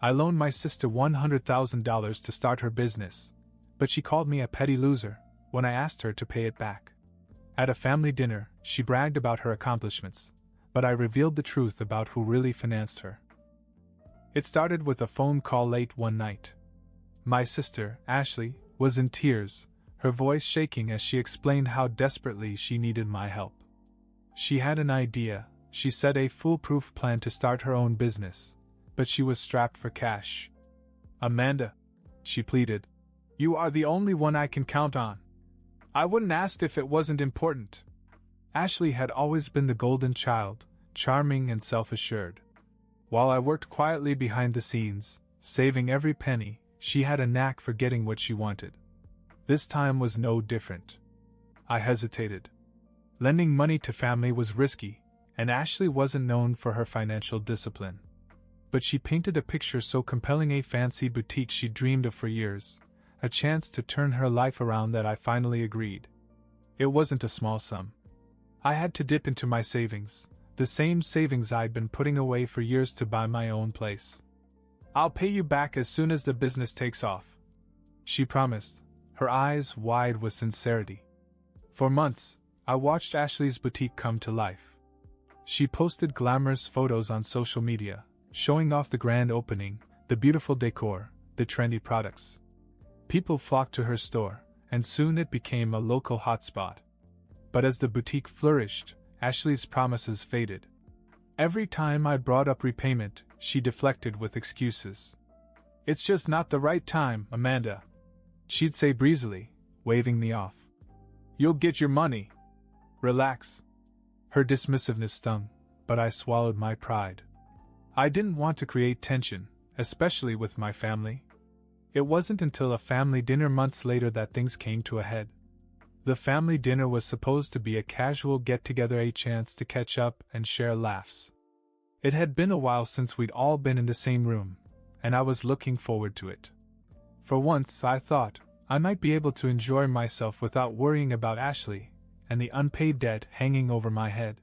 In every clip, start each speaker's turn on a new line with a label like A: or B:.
A: I loaned my sister $100,000 to start her business, but she called me a petty loser when I asked her to pay it back. At a family dinner, she bragged about her accomplishments, but I revealed the truth about who really financed her. It started with a phone call late one night. My sister, Ashley, was in tears, her voice shaking as she explained how desperately she needed my help. She had an idea, she said, a foolproof plan to start her own business, but she was strapped for cash. "Amanda," she pleaded, "you are the only one I can count on. I wouldn't ask if it wasn't important." Ashley had always been the golden child, charming and self-assured. While I worked quietly behind the scenes, saving every penny, she had a knack for getting what she wanted. This time was no different. I hesitated. Lending money to family was risky, and Ashley wasn't known for her financial discipline. But she painted a picture so compelling, a fancy boutique she'd dreamed of for years, a chance to turn her life around, that I finally agreed. It wasn't a small sum. I had to dip into my savings, the same savings I'd been putting away for years to buy my own place. "I'll pay you back as soon as the business takes off," she promised, her eyes wide with sincerity. For months, I watched Ashley's boutique come to life. She posted glamorous photos on social media, showing off the grand opening, the beautiful decor, the trendy products. People flocked to her store, and soon it became a local hotspot. But as the boutique flourished, Ashley's promises faded. Every time I brought up repayment, she deflected with excuses. "It's just not the right time, Amanda," she'd say breezily, waving me off. "You'll get your money. Relax." Her dismissiveness stung, but I swallowed my pride. I didn't want to create tension, especially with my family. It wasn't until a family dinner months later that things came to a head. The family dinner was supposed to be a casual get-together, a chance to catch up and share laughs. It had been a while since we'd all been in the same room, and I was looking forward to it. For once, I thought, I might be able to enjoy myself without worrying about Ashley and the unpaid debt hanging over my head.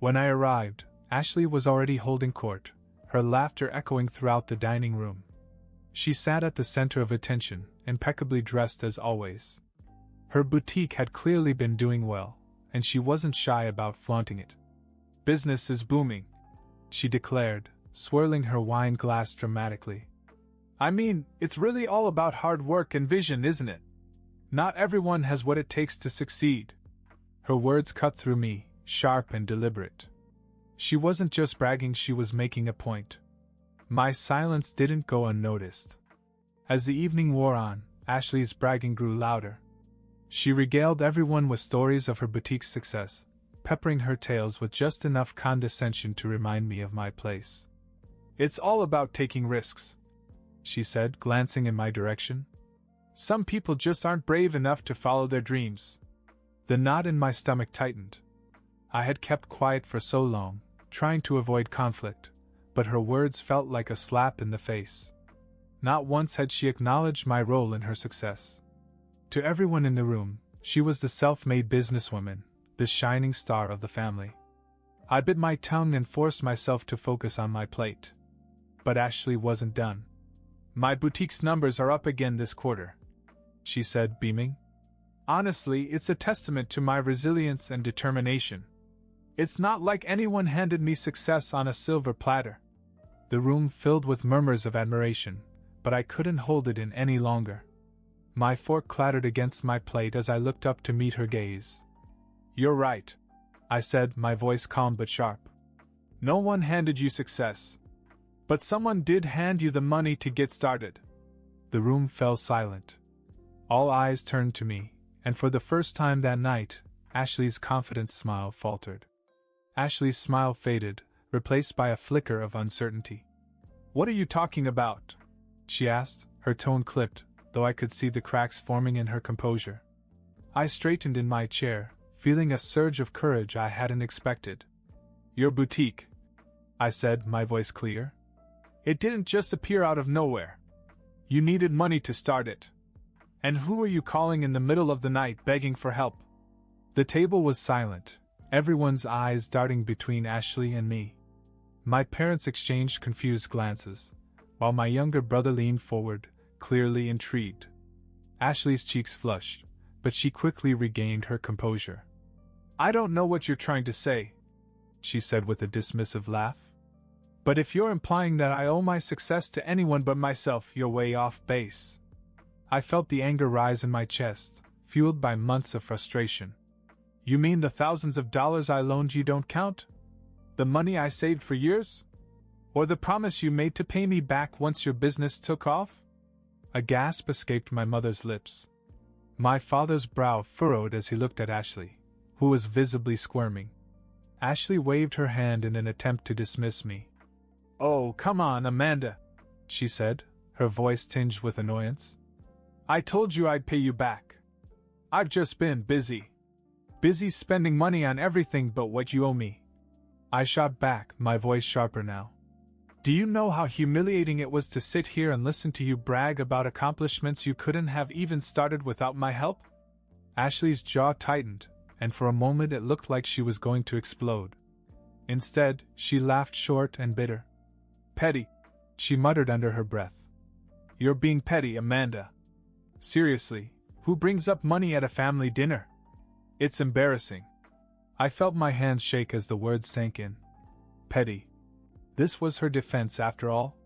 A: When I arrived, Ashley was already holding court, her laughter echoing throughout the dining room. She sat at the center of attention, impeccably dressed as always. Her boutique had clearly been doing well, and she wasn't shy about flaunting it. "Business is booming," she declared, swirling her wine glass dramatically. "I mean, it's really all about hard work and vision, isn't it? Not everyone has what it takes to succeed." Her words cut through me, sharp and deliberate. She wasn't just bragging, she was making a point. My silence didn't go unnoticed. As the evening wore on, Ashley's bragging grew louder. She regaled everyone with stories of her boutique's success, peppering her tales with just enough condescension to remind me of my place. "It's all about taking risks," she said, glancing in my direction. "Some people just aren't brave enough to follow their dreams." The knot in my stomach tightened. I had kept quiet for so long, trying to avoid conflict, but her words felt like a slap in the face. Not once had she acknowledged my role in her success. To everyone in the room, she was the self-made businesswoman, the shining star of the family. I bit my tongue and forced myself to focus on my plate. But Ashley wasn't done. "My boutique's numbers are up again this quarter," she said, beaming. "Honestly, it's a testament to my resilience and determination. It's not like anyone handed me success on a silver platter." The room filled with murmurs of admiration, but I couldn't hold it in any longer. My fork clattered against my plate as I looked up to meet her gaze. "You're right," I said, my voice calm but sharp. "No one handed you success. But someone did hand you the money to get started." The room fell silent. All eyes turned to me, and for the first time that night, Ashley's confident smile faltered. Ashley's smile faded, replaced by a flicker of uncertainty. "What are you talking about?" she asked, her tone clipped, though I could see the cracks forming in her composure. I straightened in my chair, feeling a surge of courage I hadn't expected. "Your boutique," I said, my voice clear. "It didn't just appear out of nowhere. You needed money to start it. And who were you calling in the middle of the night begging for help?" The table was silent, everyone's eyes darting between Ashley and me. My parents exchanged confused glances, while my younger brother leaned forward, clearly intrigued. Ashley's cheeks flushed, but she quickly regained her composure. "I don't know what you're trying to say," she said with a dismissive laugh. "But if you're implying that I owe my success to anyone but myself, you're way off base." I felt the anger rise in my chest, fueled by months of frustration. "You mean the thousands of dollars I loaned you don't count? The money I saved for years? Or the promise you made to pay me back once your business took off?" A gasp escaped my mother's lips. My father's brow furrowed as he looked at Ashley, who was visibly squirming. Ashley waved her hand in an attempt to dismiss me. "Oh, come on, Amanda," she said, her voice tinged with annoyance. "I told you I'd pay you back. I've just been busy. Busy spending money on everything but what you owe me." I shot back, my voice sharper now. "Do you know how humiliating it was to sit here and listen to you brag about accomplishments you couldn't have even started without my help?" Ashley's jaw tightened, and for a moment it looked like she was going to explode. Instead, she laughed short and bitter. "Petty," she muttered under her breath. "You're being petty, Amanda. Seriously, who brings up money at a family dinner? It's embarrassing." I felt my hands shake as the words sank in. Petty. This was her defense after all?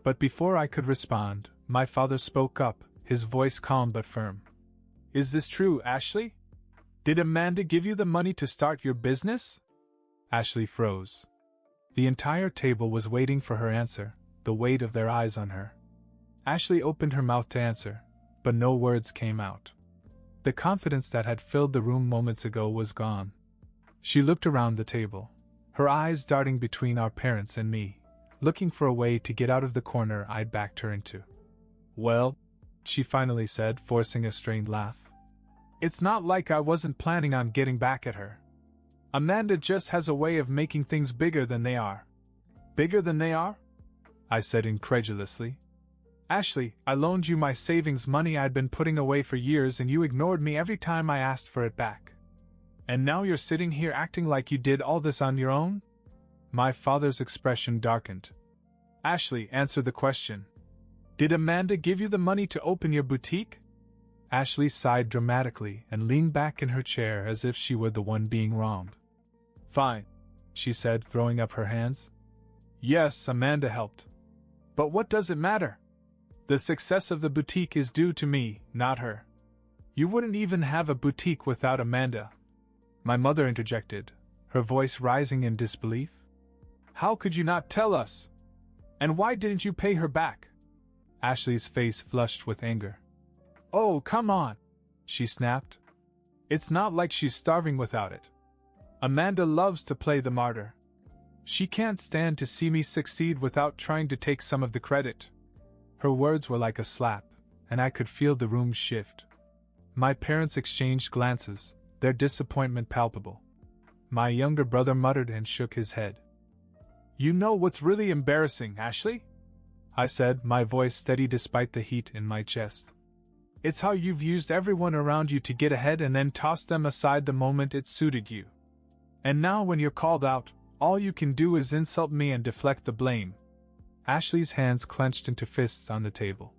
A: But before I could respond, my father spoke up, his voice calm but firm. "Is this true, Ashley? Did Amanda give you the money to start your business?" Ashley froze. The entire table was waiting for her answer, the weight of their eyes on her. Ashley opened her mouth to answer, but no words came out. The confidence that had filled the room moments ago was gone. She looked around the table, her eyes darting between our parents and me, looking for a way to get out of the corner I'd backed her into. "Well," she finally said, forcing a strained laugh, "it's not like I wasn't planning on getting back at her. Amanda just has a way of making things bigger than they are." "Bigger than they are?" I said incredulously. "Ashley, I loaned you my savings money I'd been putting away for years and you ignored me every time I asked for it back. And now you're sitting here acting like you did all this on your own?" My father's expression darkened. "Ashley, answer the question. Did Amanda give you the money to open your boutique?" Ashley sighed dramatically and leaned back in her chair as if she were the one being wronged. "Fine," she said, throwing up her hands. "Yes, Amanda helped. But what does it matter? The success of the boutique is due to me, not her. You wouldn't even have a boutique without Amanda." My mother interjected, her voice rising in disbelief. "How could you not tell us? And why didn't you pay her back?" Ashley's face flushed with anger. "Oh, come on," she snapped. "It's not like she's starving without it. Amanda loves to play the martyr. She can't stand to see me succeed without trying to take some of the credit." Her words were like a slap, and I could feel the room shift. My parents exchanged glances, their disappointment palpable. My younger brother muttered and shook his head. "You know what's really embarrassing, Ashley?" I said, my voice steady despite the heat in my chest. "It's how you've used everyone around you to get ahead and then tossed them aside the moment it suited you. And now when you're called out, all you can do is insult me and deflect the blame." Ashley's hands clenched into fists on the table.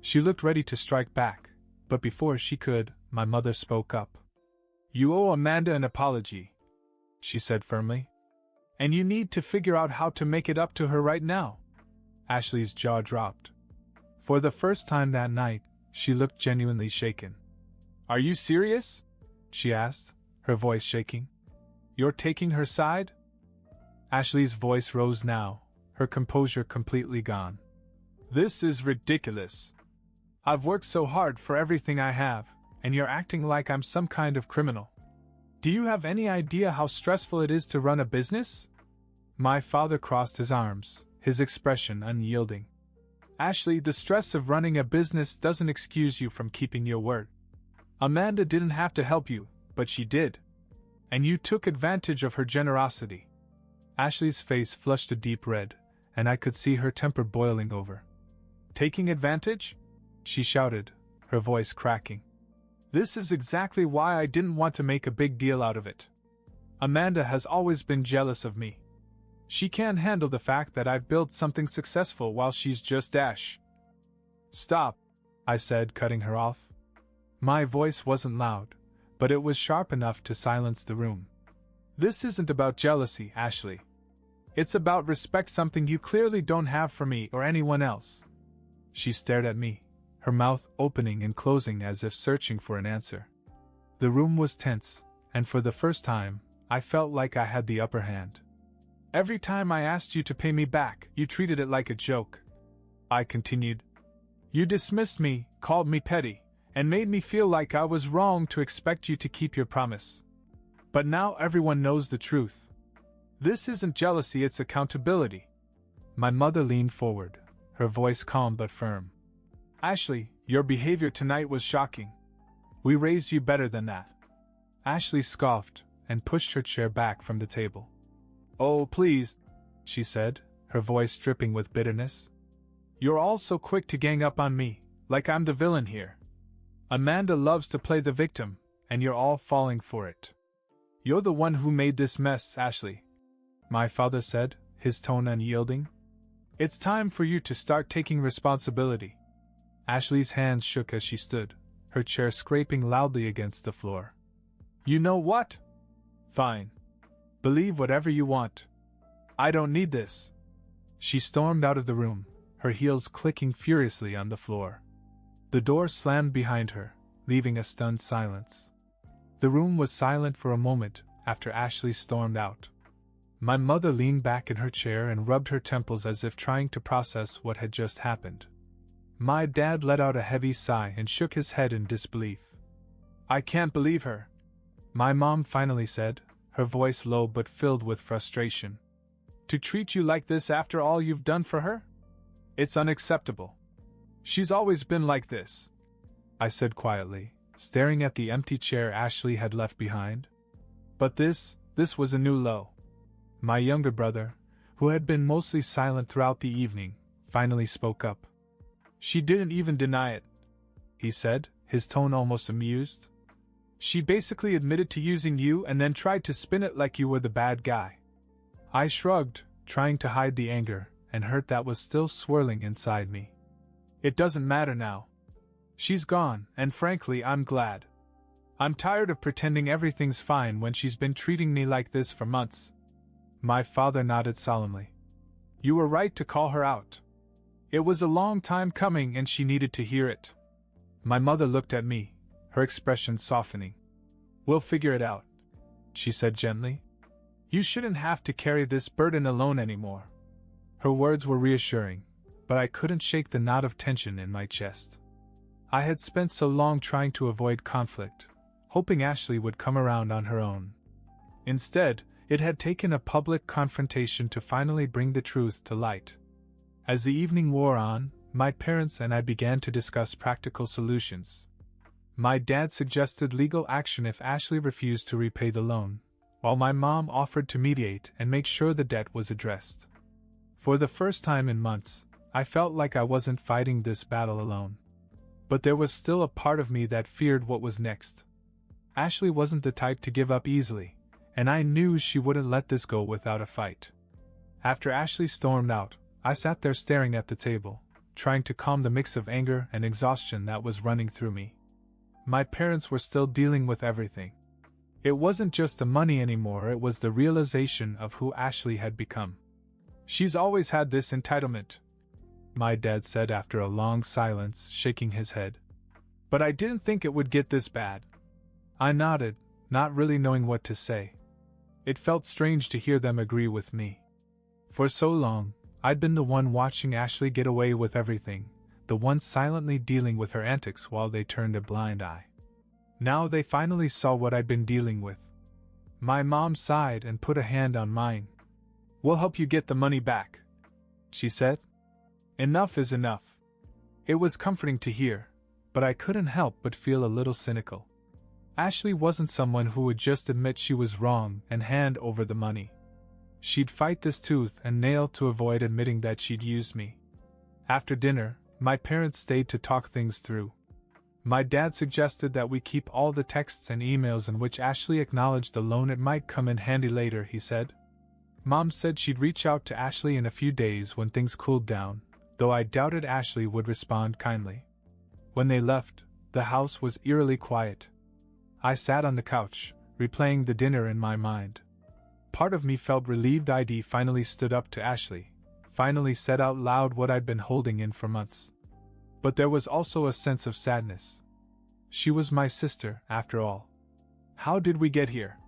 A: She looked ready to strike back, but before she could, my mother spoke up. "You owe Amanda an apology," she said firmly. "And you need to figure out how to make it up to her right now." Ashley's jaw dropped. For the first time that night, she looked genuinely shaken. "Are you serious?" she asked, her voice shaking. "You're taking her side?" Ashley's voice rose now, her composure completely gone. "This is ridiculous. I've worked so hard for everything I have, and you're acting like I'm some kind of criminal. Do you have any idea how stressful it is to run a business?" My father crossed his arms, his expression unyielding. "Ashley, the stress of running a business doesn't excuse you from keeping your word. Amanda didn't have to help you, but she did. And you took advantage of her generosity." Ashley's face flushed a deep red, and I could see her temper boiling over. "Taking advantage?" she shouted, her voice cracking. "This is exactly why I didn't want to make a big deal out of it. Amanda has always been jealous of me. She can't handle the fact that I've built something successful while she's just Ash. Stop, I said, cutting her off. My voice wasn't loud, but it was sharp enough to silence the room. This isn't about jealousy, Ashley. It's about respect, something you clearly don't have for me or anyone else. She stared at me, her mouth opening and closing as if searching for an answer. The room was tense, and for the first time, I felt like I had the upper hand. Every time I asked you to pay me back, you treated it like a joke. I continued. You dismissed me, called me petty, and made me feel like I was wrong to expect you to keep your promise. But now everyone knows the truth. This isn't jealousy, it's accountability. My mother leaned forward, her voice calm but firm. Ashley, your behavior tonight was shocking. We raised you better than that. Ashley scoffed and pushed her chair back from the table. Oh, please, she said, her voice dripping with bitterness. You're all so quick to gang up on me, like I'm the villain here. Amanda loves to play the victim, and you're all falling for it. You're the one who made this mess, Ashley, my father said, his tone unyielding. It's time for you to start taking responsibility. Ashley's hands shook as she stood, her chair scraping loudly against the floor. You know what? Fine. Believe whatever you want. I don't need this. She stormed out of the room, her heels clicking furiously on the floor. The door slammed behind her, leaving a stunned silence. The room was silent for a moment after Ashley stormed out. My mother leaned back in her chair and rubbed her temples as if trying to process what had just happened. My dad let out a heavy sigh and shook his head in disbelief. I can't believe her, my mom finally said, her voice low but filled with frustration. To treat you like this after all you've done for her? It's unacceptable. She's always been like this, I said quietly, staring at the empty chair Ashley had left behind. But this was a new low. My younger brother, who had been mostly silent throughout the evening, finally spoke up. She didn't even deny it, he said, his tone almost amused. She basically admitted to using you and then tried to spin it like you were the bad guy. I shrugged, trying to hide the anger and hurt that was still swirling inside me. It doesn't matter now. She's gone, and frankly, I'm glad. I'm tired of pretending everything's fine when she's been treating me like this for months. My father nodded solemnly. You were right to call her out. It was a long time coming and she needed to hear it. My mother looked at me, her expression softening. We'll figure it out, she said gently. You shouldn't have to carry this burden alone anymore. Her words were reassuring, but I couldn't shake the knot of tension in my chest. I had spent so long trying to avoid conflict, hoping Ashley would come around on her own. Instead, it had taken a public confrontation to finally bring the truth to light. As the evening wore on, my parents and I began to discuss practical solutions. My dad suggested legal action if Ashley refused to repay the loan, while my mom offered to mediate and make sure the debt was addressed. For the first time in months, I felt like I wasn't fighting this battle alone. But there was still a part of me that feared what was next. Ashley wasn't the type to give up easily, and I knew she wouldn't let this go without a fight. After Ashley stormed out, I sat there staring at the table, trying to calm the mix of anger and exhaustion that was running through me. My parents were still dealing with everything. It wasn't just the money anymore, it was the realization of who Ashley had become. She's always had this entitlement, my dad said after a long silence, shaking his head. But I didn't think it would get this bad. I nodded, not really knowing what to say. It felt strange to hear them agree with me. For so long, I'd been the one watching Ashley get away with everything, the one silently dealing with her antics while they turned a blind eye. Now they finally saw what I'd been dealing with. My mom sighed and put a hand on mine. We'll help you get the money back, she said. Enough is enough. It was comforting to hear, but I couldn't help but feel a little cynical. Ashley wasn't someone who would just admit she was wrong and hand over the money. She'd fight this tooth and nail to avoid admitting that she'd used me. After dinner, my parents stayed to talk things through. My dad suggested that we keep all the texts and emails in which Ashley acknowledged the loan. It might come in handy later, he said. Mom said she'd reach out to Ashley in a few days when things cooled down, though I doubted Ashley would respond kindly. When they left, the house was eerily quiet. I sat on the couch, replaying the dinner in my mind. Part of me felt relieved I'd finally stood up to Ashley, finally said out loud what I'd been holding in for months. But there was also a sense of sadness. She was my sister, after all. How did we get here?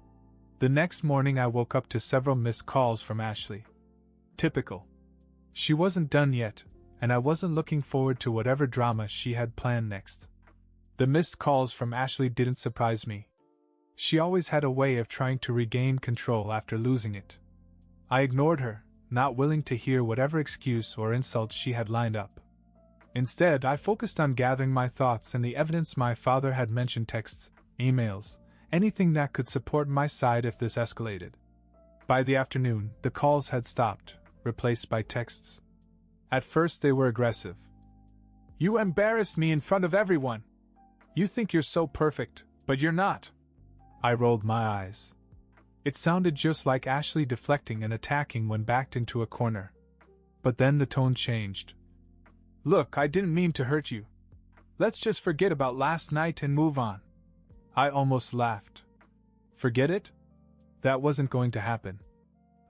A: The next morning I woke up to several missed calls from Ashley. Typical. She wasn't done yet, and I wasn't looking forward to whatever drama she had planned next. The missed calls from Ashley didn't surprise me. She always had a way of trying to regain control after losing it. I ignored her, not willing to hear whatever excuse or insult she had lined up. Instead, I focused on gathering my thoughts and the evidence my father had mentioned: texts, emails, anything that could support my side if this escalated. By the afternoon, the calls had stopped, replaced by texts. At first they were aggressive. "You embarrassed me in front of everyone. You think you're so perfect, but you're not." I rolled my eyes. It sounded just like Ashley deflecting and attacking when backed into a corner. But then the tone changed. "Look, I didn't mean to hurt you. Let's just forget about last night and move on." I almost laughed. Forget it? That wasn't going to happen.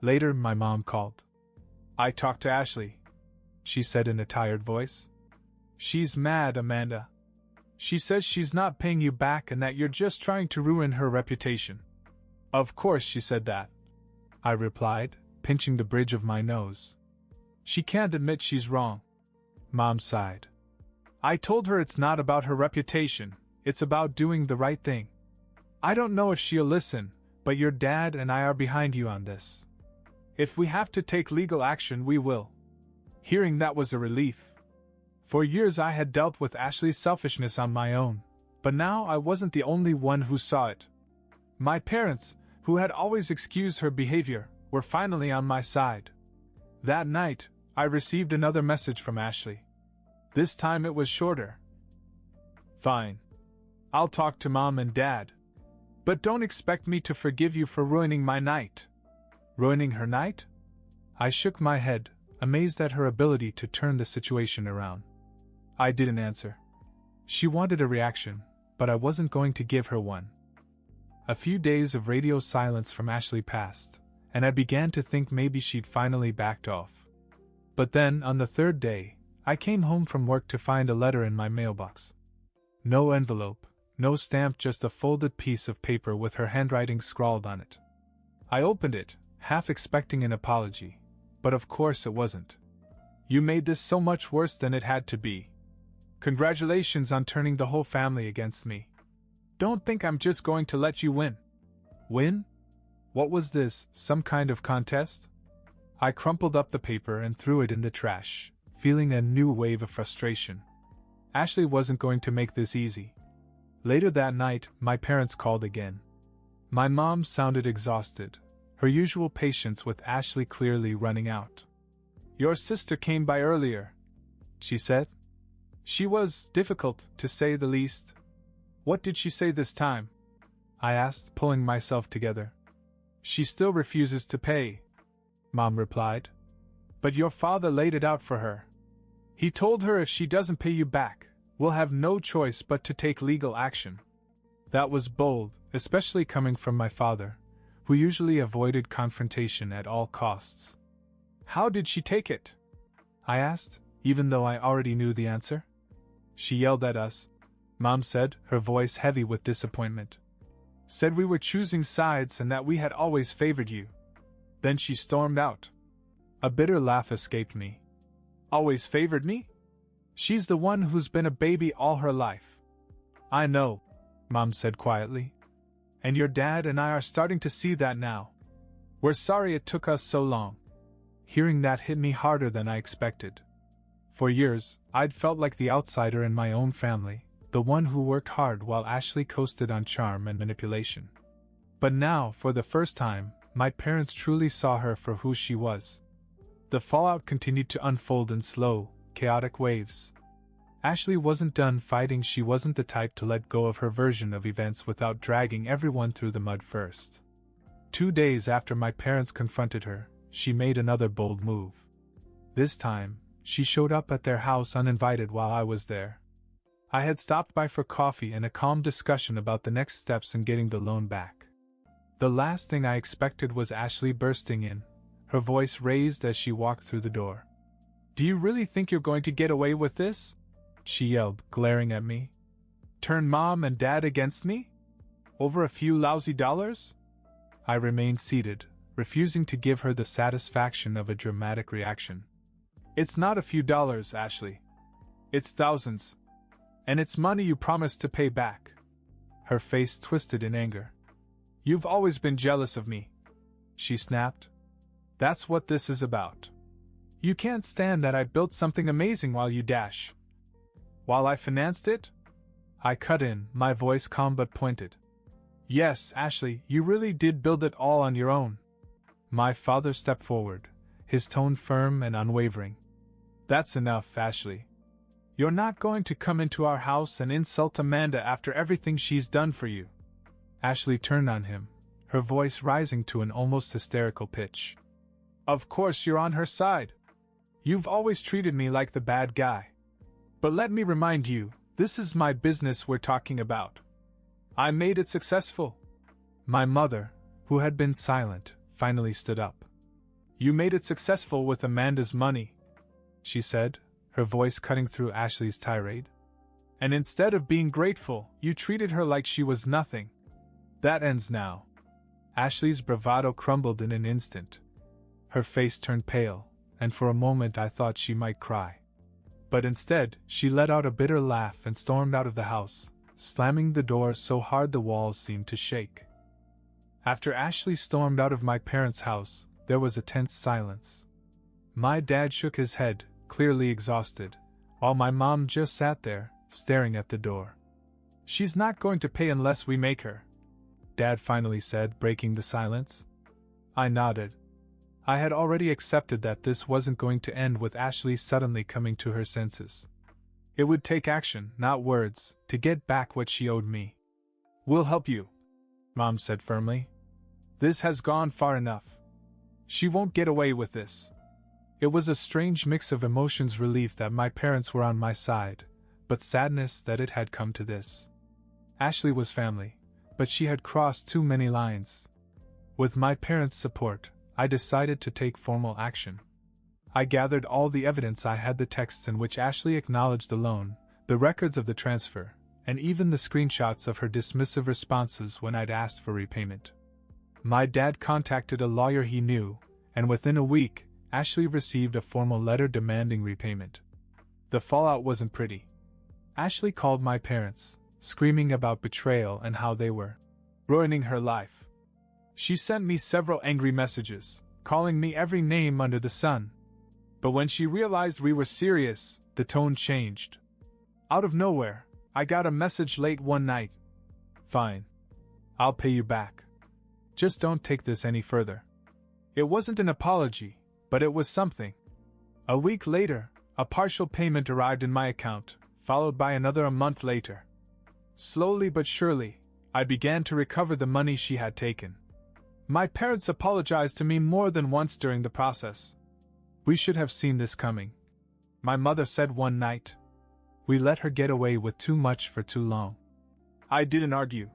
A: Later, my mom called. "I talked to Ashley," she said in a tired voice. "She's mad, Amanda. She says she's not paying you back and that you're just trying to ruin her reputation." "Of course she said that," I replied, pinching the bridge of my nose. "She can't admit she's wrong." Mom sighed. "I told her it's not about her reputation, it's about doing the right thing. I don't know if she'll listen, but your dad and I are behind you on this. If we have to take legal action, we will." Hearing that was a relief. For years I had dealt with Ashley's selfishness on my own, but now I wasn't the only one who saw it. My parents, who had always excused her behavior, were finally on my side. That night, I received another message from Ashley. This time it was shorter. "Fine. I'll talk to Mom and Dad. But don't expect me to forgive you for ruining my night." Ruining her night? I shook my head, amazed at her ability to turn the situation around. I didn't answer. She wanted a reaction, but I wasn't going to give her one. A few days of radio silence from Ashley passed, and I began to think maybe she'd finally backed off. But then, on the third day, I came home from work to find a letter in my mailbox. No envelope, no stamp, just a folded piece of paper with her handwriting scrawled on it. I opened it, half expecting an apology, but of course it wasn't. "You made this so much worse than it had to be. Congratulations on turning the whole family against me. Don't think I'm just going to let you win." Win? What was this, some kind of contest? I crumpled up the paper and threw it in the trash, feeling a new wave of frustration. Ashley wasn't going to make this easy. Later that night, my parents called again. My mom sounded exhausted, her usual patience with Ashley clearly running out. "Your sister came by earlier," she said. "She was difficult, to say the least." "What did she say this time?" I asked, pulling myself together. "She still refuses to pay," Mom replied. "But your father laid it out for her. He told her if she doesn't pay you back, we'll have no choice but to take legal action." That was bold, especially coming from my father, who usually avoided confrontation at all costs. "How did she take it?" I asked, even though I already knew the answer. "She yelled at us," Mom said, her voice heavy with disappointment. "Said we were choosing sides and that we had always favored you. Then she stormed out." A bitter laugh escaped me. "Always favored me? She's the one who's been a baby all her life." "I know," Mom said quietly. "And your dad and I are starting to see that now. We're sorry it took us so long." Hearing that hit me harder than I expected. For years, I'd felt like the outsider in my own family, the one who worked hard while Ashley coasted on charm and manipulation. But now, for the first time, my parents truly saw her for who she was. The fallout continued to unfold in slow, chaotic waves. Ashley wasn't done fighting. She wasn't the type to let go of her version of events without dragging everyone through the mud first. 2 days after my parents confronted her, she made another bold move. This time, she showed up at their house uninvited while I was there. I had stopped by for coffee and a calm discussion about the next steps in getting the loan back. The last thing I expected was Ashley bursting in, her voice raised as she walked through the door. "Do you really think you're going to get away with this?" she yelled, glaring at me. "Turn Mom and Dad against me? Over a few lousy dollars?" I remained seated, refusing to give her the satisfaction of a dramatic reaction. "It's not a few dollars, Ashley. It's thousands. And it's money you promised to pay back." Her face twisted in anger. "You've always been jealous of me," she snapped. "That's what this is about. You can't stand that I built something amazing while you dash. While I financed it?" I cut in, my voice calm but pointed. "Yes, Ashley, you really did build it all on your own." My father stepped forward, his tone firm and unwavering. "That's enough, Ashley. You're not going to come into our house and insult Amanda after everything she's done for you." Ashley turned on him, her voice rising to an almost hysterical pitch. "Of course you're on her side. You've always treated me like the bad guy. But let me remind you, this is my business we're talking about. I made it successful." My mother, who had been silent, finally stood up. "You made it successful with Amanda's money," she said, her voice cutting through Ashley's tirade. "And instead of being grateful, you treated her like she was nothing. That ends now." Ashley's bravado crumbled in an instant. Her face turned pale, and for a moment I thought she might cry. But instead, she let out a bitter laugh and stormed out of the house, slamming the door so hard the walls seemed to shake. After Ashley stormed out of my parents' house, there was a tense silence. My dad shook his head, clearly exhausted, while my mom just sat there, staring at the door. "She's not going to pay unless we make her," Dad finally said, breaking the silence. I nodded. I had already accepted that this wasn't going to end with Ashley suddenly coming to her senses. It would take action, not words, to get back what she owed me. "We'll help you," Mom said firmly. "This has gone far enough. She won't get away with this." It was a strange mix of emotions, relief that my parents were on my side, but sadness that it had come to this. Ashley was family, but she had crossed too many lines. With my parents' support, I decided to take formal action. I gathered all the evidence. I had the texts in which Ashley acknowledged the loan, the records of the transfer, and even the screenshots of her dismissive responses when I'd asked for repayment. My dad contacted a lawyer he knew, and within a week, Ashley received a formal letter demanding repayment. The fallout wasn't pretty. Ashley called my parents, screaming about betrayal and how they were ruining her life. She sent me several angry messages, calling me every name under the sun. But when she realized we were serious, the tone changed. Out of nowhere, I got a message late one night. "Fine. I'll pay you back. Just don't take this any further." It wasn't an apology, but it was something. A week later, a partial payment arrived in my account, followed by another a month later. Slowly but surely, I began to recover the money she had taken. My parents apologized to me more than once during the process. "We should have seen this coming," my mother said one night. "We let her get away with too much for too long." I didn't argue.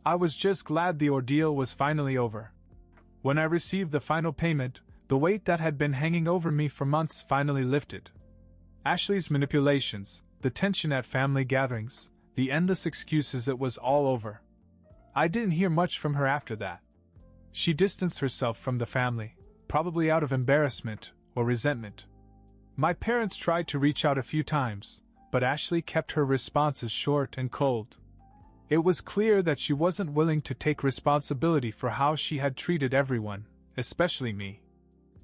A: I was just glad the ordeal was finally over. When I received the final payment, the weight that had been hanging over me for months finally lifted. Ashley's manipulations, the tension at family gatherings, the endless excuses, it was all over. I didn't hear much from her after that. She distanced herself from the family, probably out of embarrassment or resentment. My parents tried to reach out a few times, but Ashley kept her responses short and cold. It was clear that she wasn't willing to take responsibility for how she had treated everyone, especially me.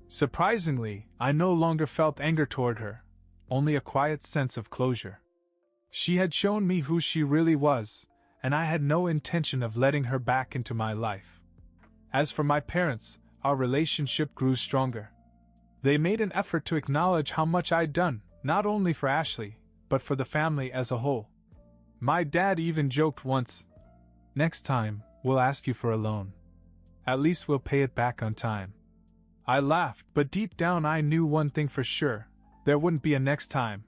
A: Surprisingly, I no longer felt anger toward her, only a quiet sense of closure. She had shown me who she really was, and I had no intention of letting her back into my life. As for my parents, our relationship grew stronger. They made an effort to acknowledge how much I'd done, not only for Ashley, but for the family as a whole. My dad even joked once, "Next time, we'll ask you for a loan. At least we'll pay it back on time." I laughed, but deep down I knew one thing for sure: there wouldn't be a next time.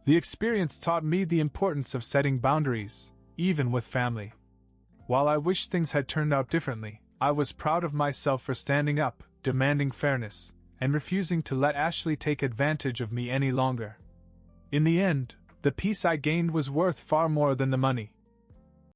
A: The experience taught me the importance of setting boundaries, even with family. While I wish things had turned out differently, I was proud of myself for standing up, demanding fairness, and refusing to let Ashley take advantage of me any longer. In the end, the peace I gained was worth far more than the money.